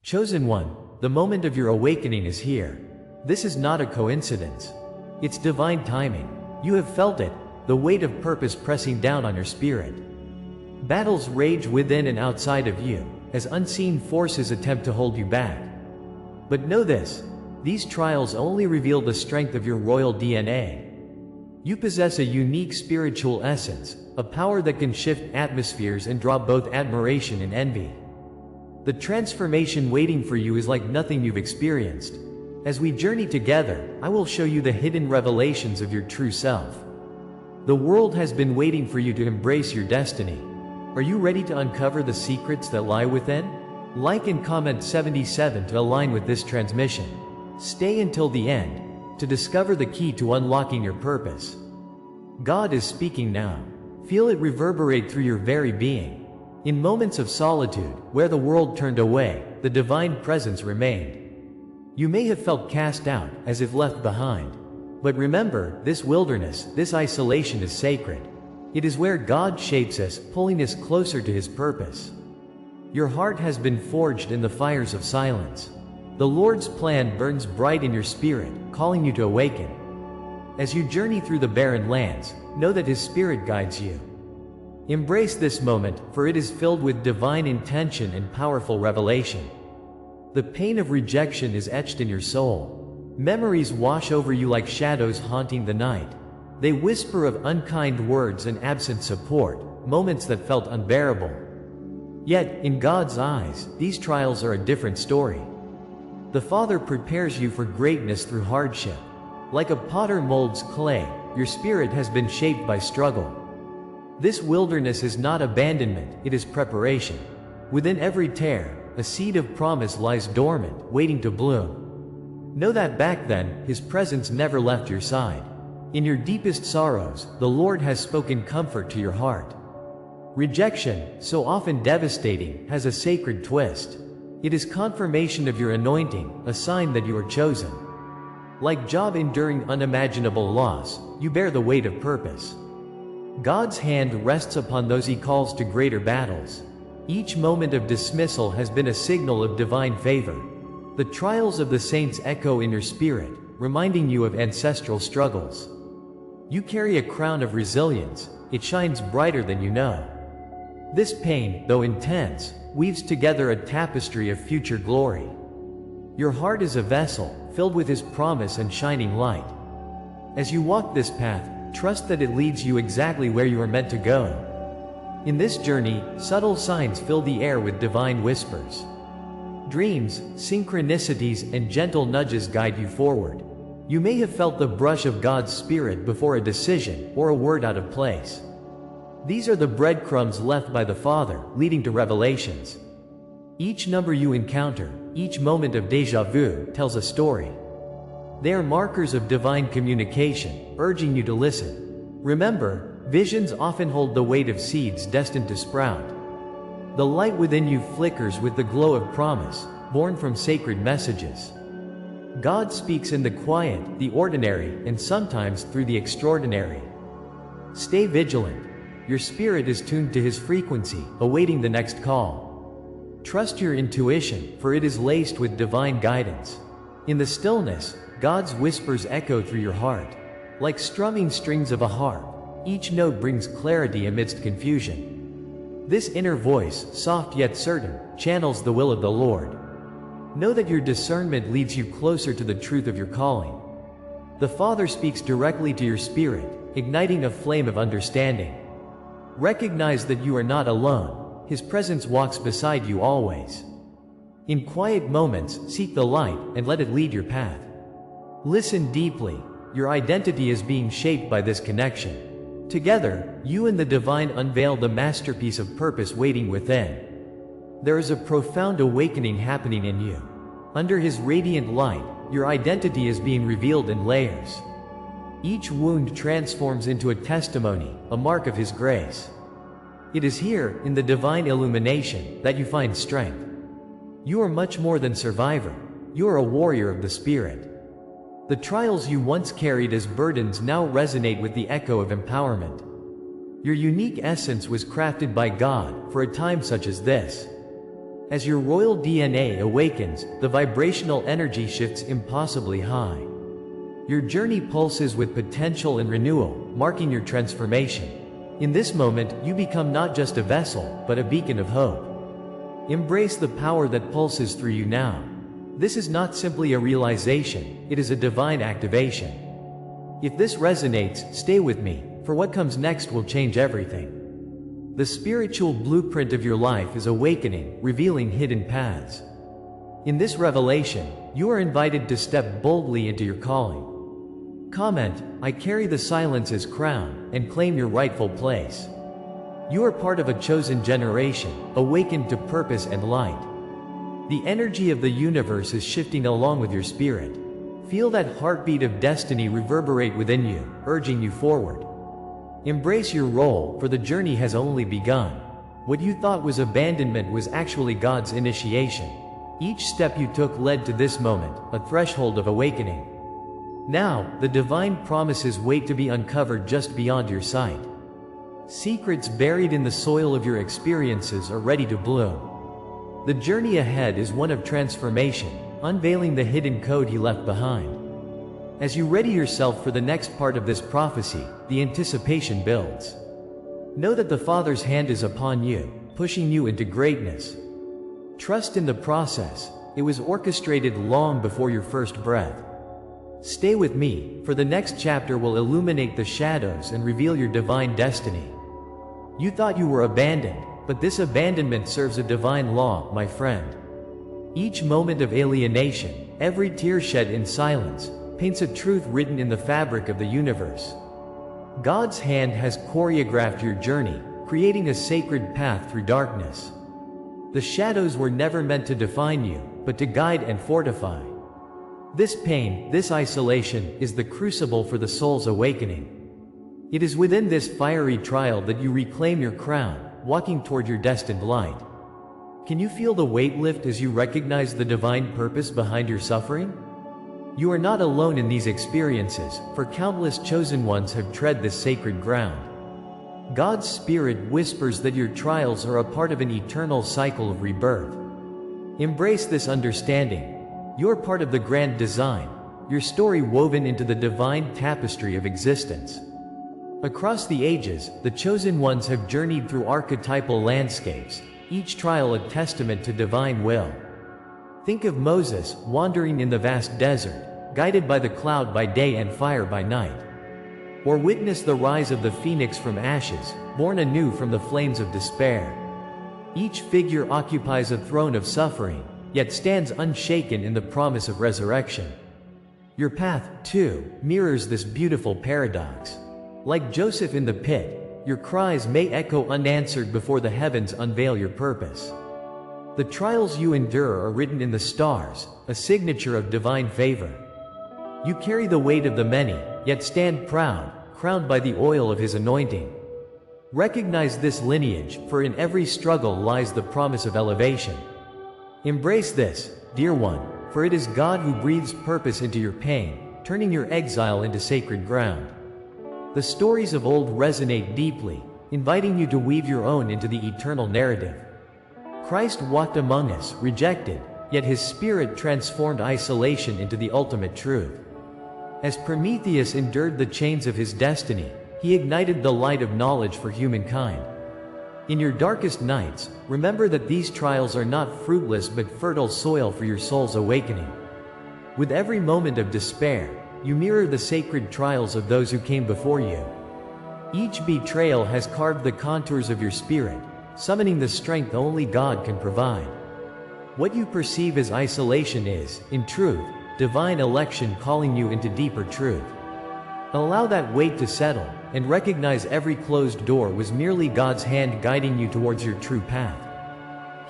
Chosen one, the moment of your awakening is here. This is not a coincidence. It's divine timing. You have felt it, the weight of purpose pressing down on your spirit. Battles rage within and outside of you, as unseen forces attempt to hold you back. But know this, these trials only reveal the strength of your royal DNA. You possess a unique spiritual essence, a power that can shift atmospheres and draw both admiration and envy. The transformation waiting for you is like nothing you've experienced. As we journey together, I will show you the hidden revelations of your true self. The world has been waiting for you to embrace your destiny. Are you ready to uncover the secrets that lie within? Like and comment 77 to align with this transmission. Stay until the end to discover the key to unlocking your purpose. God is speaking now. Feel it reverberate through your very being. In moments of solitude, where the world turned away, the divine presence remained. You may have felt cast out, as if left behind. But remember, this wilderness, this isolation is sacred. It is where God shapes us, pulling us closer to His purpose. Your heart has been forged in the fires of silence. The Lord's plan burns bright in your spirit, calling you to awaken. As you journey through the barren lands, know that His Spirit guides you. Embrace this moment, for it is filled with divine intention and powerful revelation. The pain of rejection is etched in your soul. Memories wash over you like shadows haunting the night. They whisper of unkind words and absent support, moments that felt unbearable. Yet, in God's eyes, these trials are a different story. The Father prepares you for greatness through hardship. Like a potter molds clay, your spirit has been shaped by struggle. This wilderness is not abandonment, it is preparation. Within every tear, a seed of promise lies dormant, waiting to bloom. Know that back then, His presence never left your side. In your deepest sorrows, the Lord has spoken comfort to your heart. Rejection, so often devastating, has a sacred twist. It is confirmation of your anointing, a sign that you are chosen. Like Job enduring unimaginable loss, you bear the weight of purpose. God's hand rests upon those He calls to greater battles. Each moment of dismissal has been a signal of divine favor. The trials of the saints echo in your spirit, reminding you of ancestral struggles. You carry a crown of resilience, it shines brighter than you know. This pain, though intense, weaves together a tapestry of future glory. Your heart is a vessel, filled with His promise and shining light. As you walk this path, trust that it leads you exactly where you are meant to go. In this journey, subtle signs fill the air with divine whispers. Dreams, synchronicities, and gentle nudges guide you forward. You may have felt the brush of God's Spirit before a decision or a word out of place. These are the breadcrumbs left by the Father, leading to revelations. Each number you encounter, each moment of déjà vu, tells a story. They are markers of divine communication, urging you to listen. Remember, visions often hold the weight of seeds destined to sprout. The light within you flickers with the glow of promise, born from sacred messages. God speaks in the quiet, the ordinary, and sometimes through the extraordinary. Stay vigilant. Your spirit is tuned to His frequency, awaiting the next call. Trust your intuition, for it is laced with divine guidance. In the stillness, God's whispers echo through your heart. Like strumming strings of a harp, each note brings clarity amidst confusion. This inner voice, soft yet certain, channels the will of the Lord. Know that your discernment leads you closer to the truth of your calling. The Father speaks directly to your spirit, igniting a flame of understanding. Recognize that you are not alone. His presence walks beside you always. In quiet moments, seek the light and let it lead your path. Listen deeply. Your identity is being shaped by this connection. Together, you and the divine unveil the masterpiece of purpose waiting within. There is a profound awakening happening in you. Under His radiant light, your identity is being revealed in layers. Each wound transforms into a testimony, a mark of His grace. It is here, in the divine illumination, that you find strength. You are much more than survivor. You are a warrior of the Spirit. The trials you once carried as burdens now resonate with the echo of empowerment. Your unique essence was crafted by God for a time such as this. As your royal DNA awakens, the vibrational energy shifts impossibly high. Your journey pulses with potential and renewal, marking your transformation. In this moment, you become not just a vessel, but a beacon of hope. Embrace the power that pulses through you now. This is not simply a realization, it is a divine activation. If this resonates, stay with me, for what comes next will change everything. The spiritual blueprint of your life is awakening, revealing hidden paths. In this revelation, you are invited to step boldly into your calling. Comment, "I carry the silence's crown," and claim your rightful place. You are part of a chosen generation, awakened to purpose and light. The energy of the universe is shifting along with your spirit. Feel that heartbeat of destiny reverberate within you, urging you forward. Embrace your role, for the journey has only begun. What you thought was abandonment was actually God's initiation. Each step you took led to this moment, a threshold of awakening. Now, the divine promises wait to be uncovered just beyond your sight. Secrets buried in the soil of your experiences are ready to bloom. The journey ahead is one of transformation, unveiling the hidden code He left behind. As you ready yourself for the next part of this prophecy, the anticipation builds. Know that the Father's hand is upon you, pushing you into greatness. Trust in the process, it was orchestrated long before your first breath. Stay with me, for the next chapter will illuminate the shadows and reveal your divine destiny. You thought you were abandoned, but this abandonment serves a divine law, my friend. Each moment of alienation, every tear shed in silence, paints a truth written in the fabric of the universe. God's hand has choreographed your journey, creating a sacred path through darkness. The shadows were never meant to define you, but to guide and fortify. This pain, this isolation, is the crucible for the soul's awakening. It is within this fiery trial that you reclaim your crown, walking toward your destined light. Can you feel the weight lift as you recognize the divine purpose behind your suffering? You are not alone in these experiences, for countless chosen ones have tread this sacred ground. God's Spirit whispers that your trials are a part of an eternal cycle of rebirth. Embrace this understanding. You're part of the grand design, your story woven into the divine tapestry of existence. Across the ages, the chosen ones have journeyed through archetypal landscapes, each trial a testament to divine will. Think of Moses, wandering in the vast desert, guided by the cloud by day and fire by night. Or witness the rise of the phoenix from ashes, born anew from the flames of despair. Each figure occupies a throne of suffering, yet stands unshaken in the promise of resurrection. Your path, too, mirrors this beautiful paradox. Like Joseph in the pit, your cries may echo unanswered before the heavens unveil your purpose. The trials you endure are written in the stars, a signature of divine favor. You carry the weight of the many, yet stand proud, crowned by the oil of His anointing. Recognize this lineage, for in every struggle lies the promise of elevation. Embrace this, dear one, for it is God who breathes purpose into your pain, turning your exile into sacred ground. The stories of old resonate deeply, inviting you to weave your own into the eternal narrative. Christ walked among us, rejected, yet His Spirit transformed isolation into the ultimate truth. As Prometheus endured the chains of his destiny, He ignited the light of knowledge for humankind. In your darkest nights, remember that these trials are not fruitless but fertile soil for your soul's awakening. With every moment of despair, you mirror the sacred trials of those who came before you. Each betrayal has carved the contours of your spirit, summoning the strength only God can provide. What you perceive as isolation is, in truth, divine election calling you into deeper truth. Allow that weight to settle, and recognize every closed door was merely God's hand guiding you towards your true path.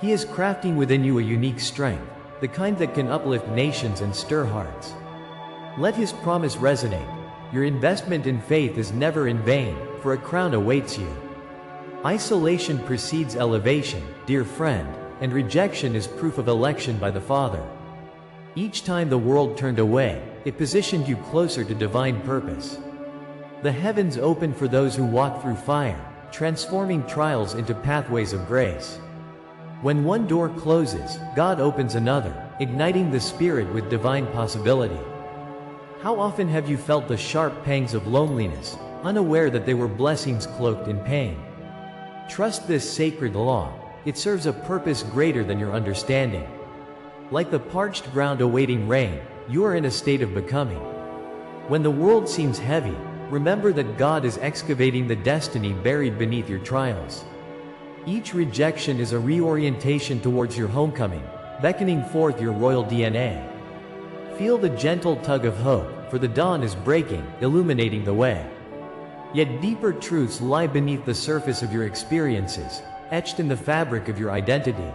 He is crafting within you a unique strength, the kind that can uplift nations and stir hearts. Let His promise resonate. Your investment in faith is never in vain, for a crown awaits you. Isolation precedes elevation, dear friend, and rejection is proof of election by the Father. Each time the world turned away, it positioned you closer to divine purpose. The heavens open for those who walk through fire, transforming trials into pathways of grace. When one door closes, God opens another, igniting the spirit with divine possibility. How often have you felt the sharp pangs of loneliness, unaware that they were blessings cloaked in pain? Trust this sacred law. It serves a purpose greater than your understanding. Like the parched ground awaiting rain, you are in a state of becoming. When the world seems heavy, remember that God is excavating the destiny buried beneath your trials. Each rejection is a reorientation towards your homecoming, beckoning forth your royal DNA. Feel the gentle tug of hope, for the dawn is breaking, illuminating the way. Yet deeper truths lie beneath the surface of your experiences, etched in the fabric of your identity.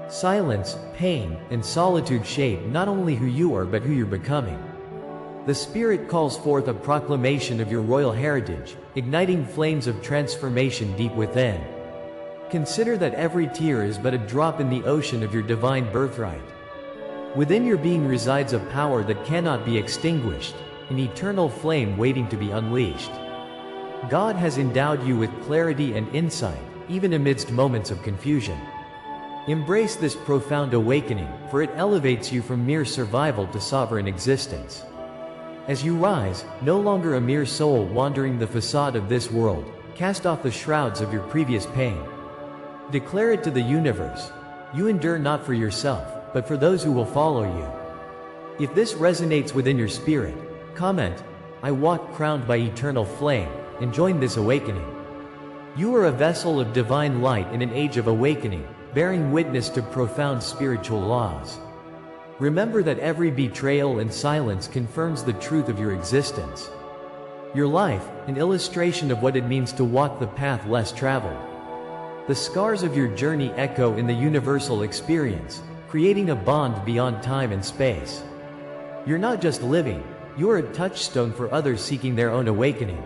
Silence, pain, and solitude shape not only who you are but who you're becoming. The Spirit calls forth a proclamation of your royal heritage, igniting flames of transformation deep within. Consider that every tear is but a drop in the ocean of your divine birthright. Within your being resides a power that cannot be extinguished, an eternal flame waiting to be unleashed. God has endowed you with clarity and insight, even amidst moments of confusion. Embrace this profound awakening, for it elevates you from mere survival to sovereign existence. As you rise, no longer a mere soul wandering the facade of this world, cast off the shrouds of your previous pain. Declare it to the universe. You endure not for yourself, but for those who will follow you. If this resonates within your spirit, comment, "I walk crowned by eternal flame," and join this awakening. You are a vessel of divine light in an age of awakening, bearing witness to profound spiritual laws. Remember that every betrayal and silence confirms the truth of your existence. Your life, an illustration of what it means to walk the path less traveled. The scars of your journey echo in the universal experience, creating a bond beyond time and space. You're not just living, you're a touchstone for others seeking their own awakening.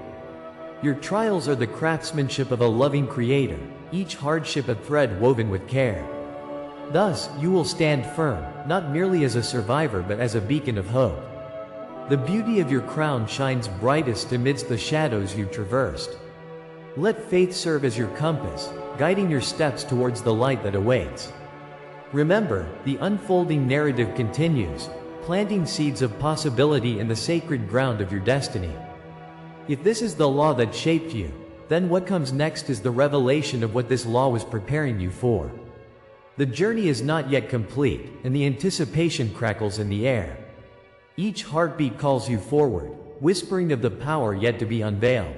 Your trials are the craftsmanship of a loving creator, each hardship a thread woven with care. Thus, you will stand firm, not merely as a survivor but as a beacon of hope. The beauty of your crown shines brightest amidst the shadows you've traversed. Let faith serve as your compass, guiding your steps towards the light that awaits. Remember, the unfolding narrative continues, planting seeds of possibility in the sacred ground of your destiny. If this is the law that shaped you, then what comes next is the revelation of what this law was preparing you for. The journey is not yet complete, and the anticipation crackles in the air. Each heartbeat calls you forward, whispering of the power yet to be unveiled.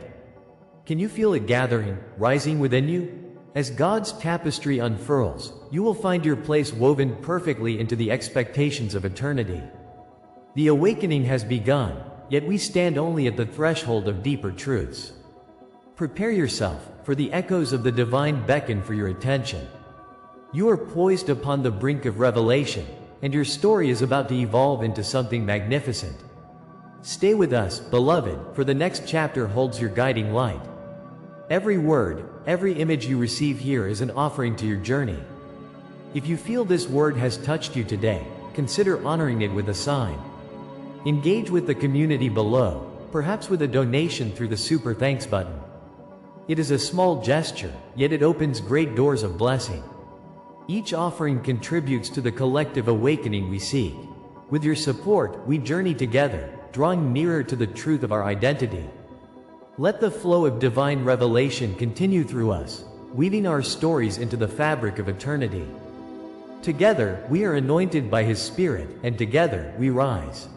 Can you feel it gathering, rising within you? As God's tapestry unfurls, you will find your place woven perfectly into the expectations of eternity. The awakening has begun, yet we stand only at the threshold of deeper truths. Prepare yourself, for the echoes of the divine beckon for your attention. You are poised upon the brink of revelation, and your story is about to evolve into something magnificent. Stay with us, beloved, for the next chapter holds your guiding light. Every word, every image you receive here is an offering to your journey. If you feel this word has touched you today, consider honoring it with a sign. Engage with the community below, perhaps with a donation through the Super Thanks button. It is a small gesture, yet it opens great doors of blessing. Each offering contributes to the collective awakening we seek. With your support, we journey together, drawing nearer to the truth of our identity. Let the flow of divine revelation continue through us, weaving our stories into the fabric of eternity. Together, we are anointed by His Spirit, and together, we rise.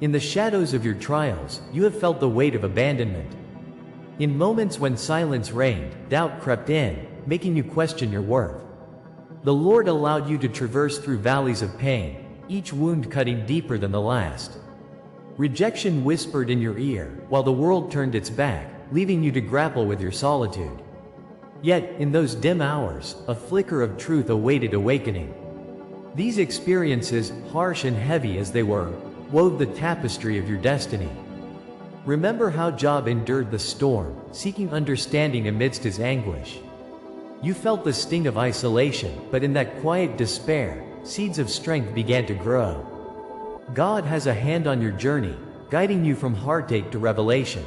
In the shadows of your trials, you have felt the weight of abandonment. In moments when silence reigned, doubt crept in, making you question your worth. The Lord allowed you to traverse through valleys of pain, each wound cutting deeper than the last. Rejection whispered in your ear, while the world turned its back, leaving you to grapple with your solitude. Yet, in those dim hours, a flicker of truth awaited awakening. These experiences, harsh and heavy as they were, wove the tapestry of your destiny. Remember how Job endured the storm, seeking understanding amidst his anguish. You felt the sting of isolation, but in that quiet despair, seeds of strength began to grow. God has a hand on your journey, guiding you from heartache to revelation.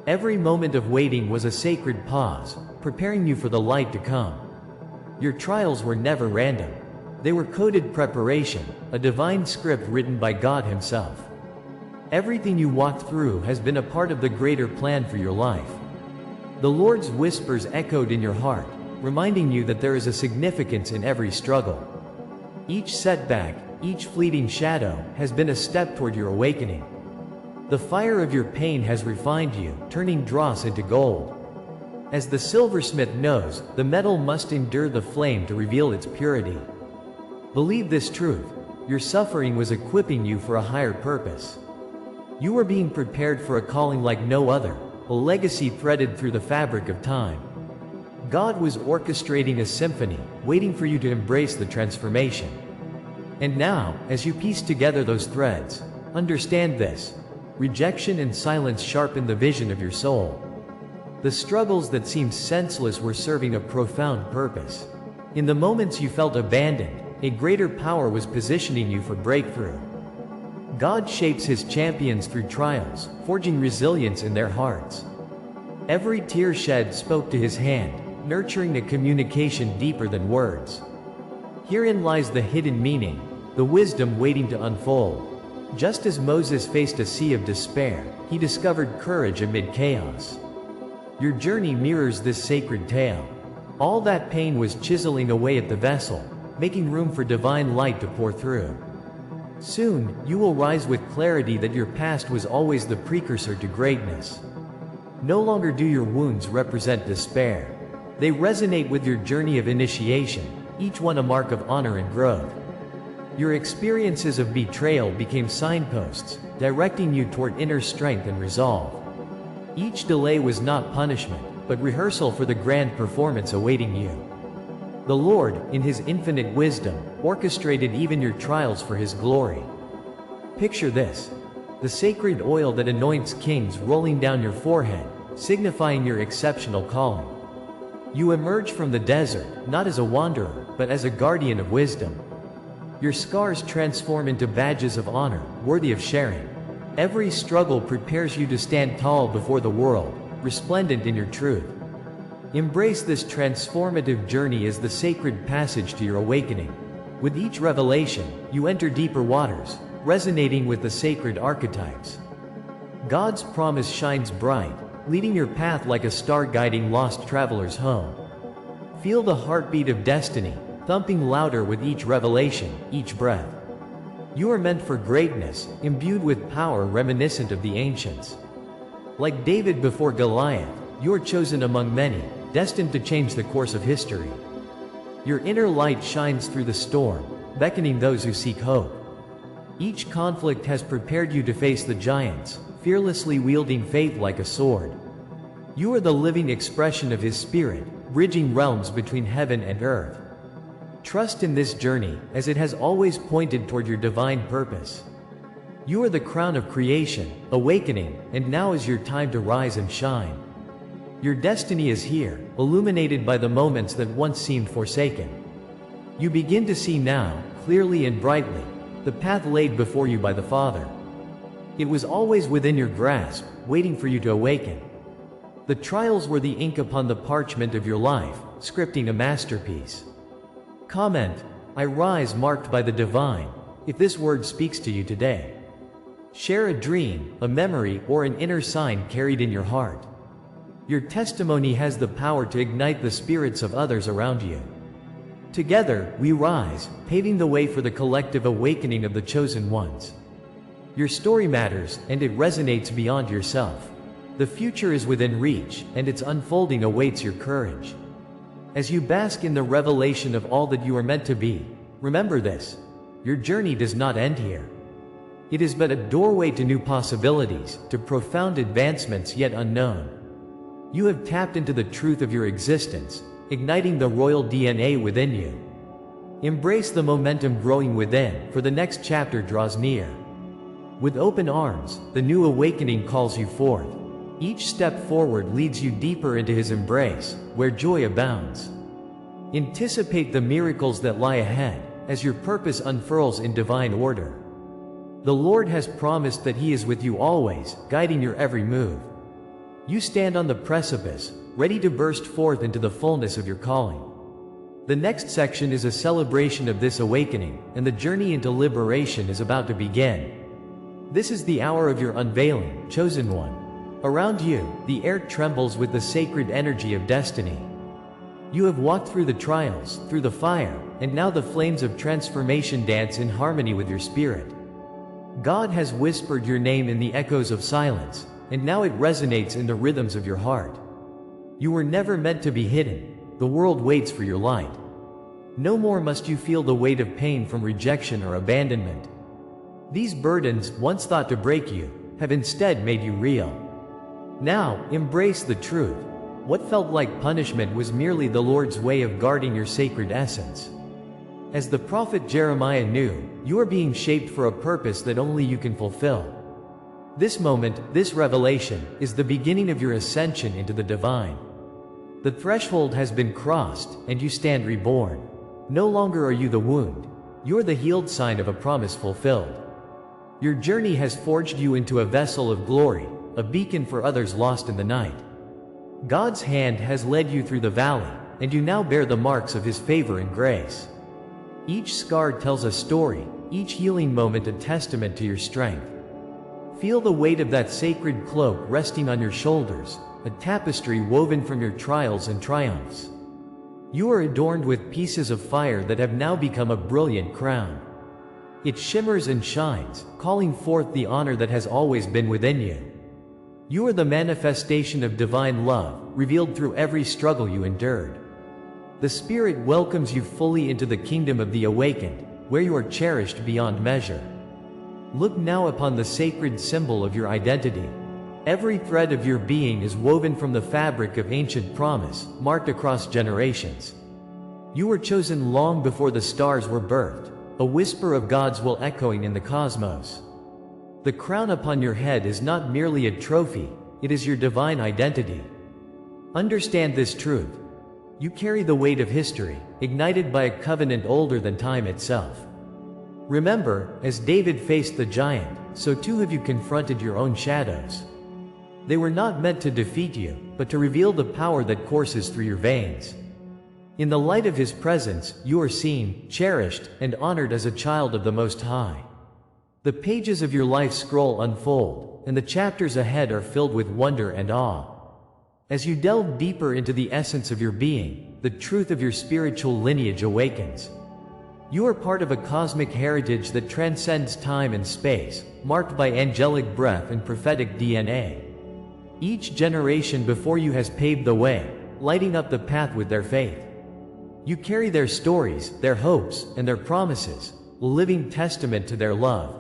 Every moment of waiting was a sacred pause, preparing you for the light to come. Your trials were never random. They were coded preparation, a divine script written by God Himself. Everything you walked through has been a part of the greater plan for your life. The Lord's whispers echoed in your heart, reminding you that there is a significance in every struggle. Each setback, each fleeting shadow, has been a step toward your awakening. The fire of your pain has refined you, turning dross into gold. As the silversmith knows, the metal must endure the flame to reveal its purity. Believe this truth: your suffering was equipping you for a higher purpose. You were being prepared for a calling like no other, a legacy threaded through the fabric of time. God was orchestrating a symphony, waiting for you to embrace the transformation. And now, as you piece together those threads, understand this: rejection and silence sharpen the vision of your soul. The struggles that seemed senseless were serving a profound purpose. In the moments you felt abandoned, a greater power was positioning you for breakthrough. God shapes His champions through trials, forging resilience in their hearts. Every tear shed spoke to His hand, nurturing a communication deeper than words. Herein lies the hidden meaning, the wisdom waiting to unfold. Just as Moses faced a sea of despair, he discovered courage amid chaos. Your journey mirrors this sacred tale. All that pain was chiseling away at the vessel, making room for divine light to pour through. Soon, you will rise with clarity that your past was always the precursor to greatness. No longer do your wounds represent despair. They resonate with your journey of initiation, each one a mark of honor and growth. Your experiences of betrayal became signposts, directing you toward inner strength and resolve. Each delay was not punishment, but rehearsal for the grand performance awaiting you. The Lord, in His infinite wisdom, orchestrated even your trials for His glory. Picture this: the sacred oil that anoints kings rolling down your forehead, signifying your exceptional calling. You emerge from the desert, not as a wanderer, but as a guardian of wisdom. Your scars transform into badges of honor, worthy of sharing. Every struggle prepares you to stand tall before the world, resplendent in your truth. Embrace this transformative journey as the sacred passage to your awakening. With each revelation, you enter deeper waters, resonating with the sacred archetypes. God's promise shines bright, leading your path like a star guiding lost travelers home. Feel the heartbeat of destiny, thumping louder with each revelation, each breath. You are meant for greatness, imbued with power reminiscent of the ancients. Like David before Goliath, you are chosen among many, destined to change the course of history. Your inner light shines through the storm, beckoning those who seek hope. Each conflict has prepared you to face the giants, fearlessly wielding faith like a sword. You are the living expression of His Spirit, bridging realms between heaven and earth. Trust in this journey, as it has always pointed toward your divine purpose. You are the crown of creation, awakening, and now is your time to rise and shine. Your destiny is here, illuminated by the moments that once seemed forsaken. You begin to see now, clearly and brightly, the path laid before you by the Father. It was always within your grasp, waiting for you to awaken. The trials were the ink upon the parchment of your life, scripting a masterpiece. Comment: I rise marked by the divine, if this word speaks to you today. Share a dream, a memory, or an inner sign carried in your heart. Your testimony has the power to ignite the spirits of others around you. Together, we rise, paving the way for the collective awakening of the chosen ones. Your story matters, and it resonates beyond yourself. The future is within reach, and its unfolding awaits your courage. As you bask in the revelation of all that you are meant to be, remember this: your journey does not end here. It is but a doorway to new possibilities, to profound advancements yet unknown. You have tapped into the truth of your existence, igniting the royal DNA within you. Embrace the momentum growing within, for the next chapter draws near. With open arms, the new awakening calls you forth. Each step forward leads you deeper into His embrace, where joy abounds. Anticipate the miracles that lie ahead, as your purpose unfurls in divine order. The Lord has promised that He is with you always, guiding your every move. You stand on the precipice, ready to burst forth into the fullness of your calling. The next section is a celebration of this awakening, and the journey into liberation is about to begin. This is the hour of your unveiling, chosen one. Around you, the air trembles with the sacred energy of destiny. You have walked through the trials, through the fire, and now the flames of transformation dance in harmony with your spirit. God has whispered your name in the echoes of silence, and now it resonates in the rhythms of your heart. You were never meant to be hidden. The world waits for your light. No more must you feel the weight of pain from rejection or abandonment. These burdens, once thought to break you, have instead made you real. Now, embrace the truth. What felt like punishment was merely the Lord's way of guarding your sacred essence. As the prophet Jeremiah knew, you are being shaped for a purpose that only you can fulfill. This moment, this revelation, is the beginning of your ascension into the divine. The threshold has been crossed, and you stand reborn. No longer are you the wound. You're the healed sign of a promise fulfilled. Your journey has forged you into a vessel of glory, a beacon for others lost in the night. God's hand has led you through the valley, and you now bear the marks of His favor and grace. Each scar tells a story, each healing moment a testament to your strength. Feel the weight of that sacred cloak resting on your shoulders, a tapestry woven from your trials and triumphs. You are adorned with pieces of fire that have now become a brilliant crown. It shimmers and shines, calling forth the honor that has always been within you. You are the manifestation of divine love, revealed through every struggle you endured. The Spirit welcomes you fully into the kingdom of the awakened, where you are cherished beyond measure. Look now upon the sacred symbol of your identity. Every thread of your being is woven from the fabric of ancient promise, marked across generations. You were chosen long before the stars were birthed, a whisper of God's will echoing in the cosmos. The crown upon your head is not merely a trophy, it is your divine identity. Understand this truth. You carry the weight of history, ignited by a covenant older than time itself. Remember, as David faced the giant, so too have you confronted your own shadows. They were not meant to defeat you, but to reveal the power that courses through your veins. In the light of His presence, you are seen, cherished, and honored as a child of the Most High. The pages of your life scroll unfold, and the chapters ahead are filled with wonder and awe. As you delve deeper into the essence of your being, the truth of your spiritual lineage awakens. You are part of a cosmic heritage that transcends time and space, marked by angelic breath and prophetic DNA. Each generation before you has paved the way, lighting up the path with their faith. You carry their stories, their hopes, and their promises, a living testament to their love.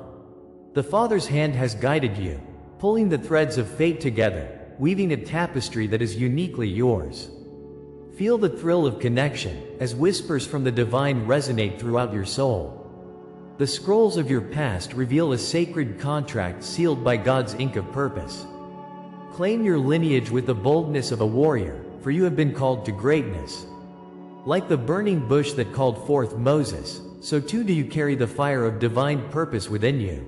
The Father's hand has guided you, pulling the threads of fate together, weaving a tapestry that is uniquely yours. Feel the thrill of connection, as whispers from the divine resonate throughout your soul. The scrolls of your past reveal a sacred contract sealed by God's ink of purpose. Claim your lineage with the boldness of a warrior, for you have been called to greatness. Like the burning bush that called forth Moses, so too do you carry the fire of divine purpose within you.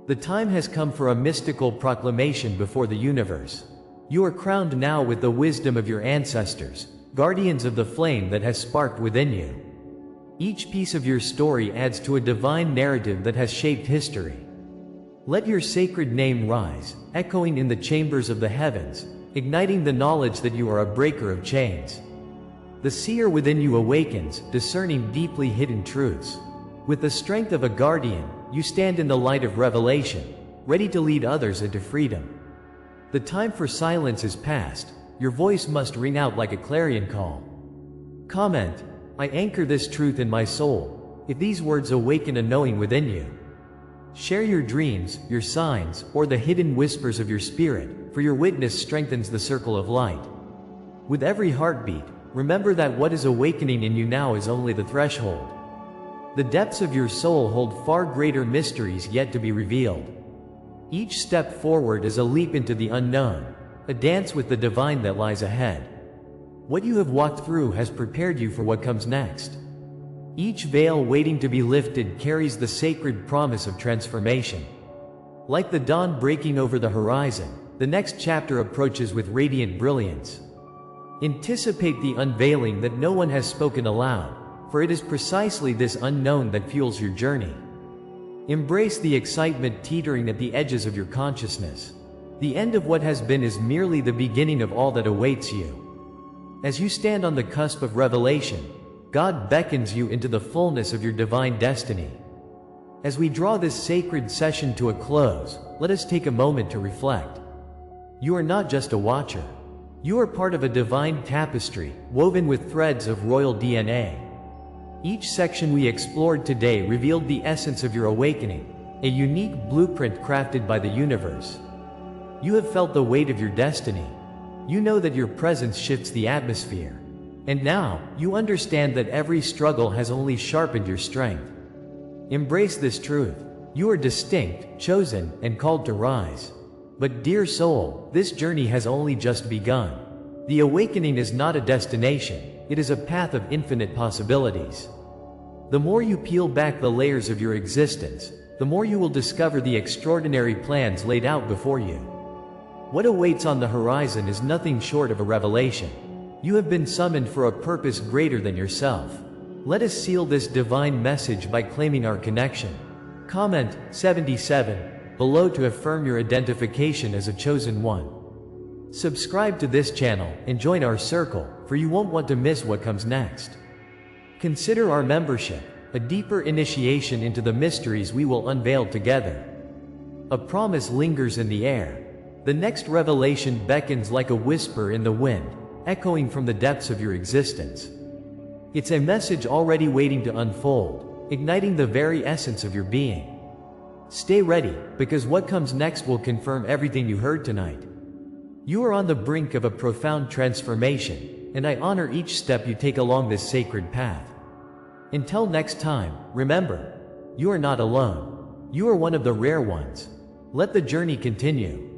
The time has come for a mystical proclamation before the universe. You are crowned now with the wisdom of your ancestors, guardians of the flame that has sparked within you. Each piece of your story adds to a divine narrative that has shaped history. Let your sacred name rise, echoing in the chambers of the heavens, igniting the knowledge that you are a breaker of chains. The seer within you awakens, discerning deeply hidden truths. With the strength of a guardian, you stand in the light of revelation, ready to lead others into freedom. The time for silence is past, your voice must ring out like a clarion call. Comment, I anchor this truth in my soul, if these words awaken a knowing within you. Share your dreams, your signs, or the hidden whispers of your spirit, for your witness strengthens the circle of light. With every heartbeat, remember that what is awakening in you now is only the threshold. The depths of your soul hold far greater mysteries yet to be revealed. Each step forward is a leap into the unknown, a dance with the divine that lies ahead. What you have walked through has prepared you for what comes next. Each veil waiting to be lifted carries the sacred promise of transformation. Like the dawn breaking over the horizon, the next chapter approaches with radiant brilliance. Anticipate the unveiling that no one has spoken aloud, for it is precisely this unknown that fuels your journey. Embrace the excitement teetering at the edges of your consciousness. The end of what has been is merely the beginning of all that awaits you. As you stand on the cusp of revelation, God beckons you into the fullness of your divine destiny. As we draw this sacred session to a close, let us take a moment to reflect. You are not just a watcher. You are part of a divine tapestry, woven with threads of royal DNA. Each section we explored today revealed the essence of your awakening, a unique blueprint crafted by the universe. You have felt the weight of your destiny. You know that your presence shifts the atmosphere. And now, you understand that every struggle has only sharpened your strength. Embrace this truth. You are distinct, chosen, and called to rise. But dear soul, this journey has only just begun. The awakening is not a destination, it is a path of infinite possibilities. The more you peel back the layers of your existence, the more you will discover the extraordinary plans laid out before you. What awaits on the horizon is nothing short of a revelation. You have been summoned for a purpose greater than yourself. Let us seal this divine message by claiming our connection. Comment 77 below to affirm your identification as a chosen one. Subscribe to this channel and join our circle, for you won't want to miss what comes next. Consider our membership, a deeper initiation into the mysteries we will unveil together. A promise lingers in the air. The next revelation beckons like a whisper in the wind, echoing from the depths of your existence. It's a message already waiting to unfold, igniting the very essence of your being. Stay ready, because what comes next will confirm everything you heard tonight. You are on the brink of a profound transformation, and I honor each step you take along this sacred path. Until next time, remember, you are not alone. You are one of the rare ones. Let the journey continue.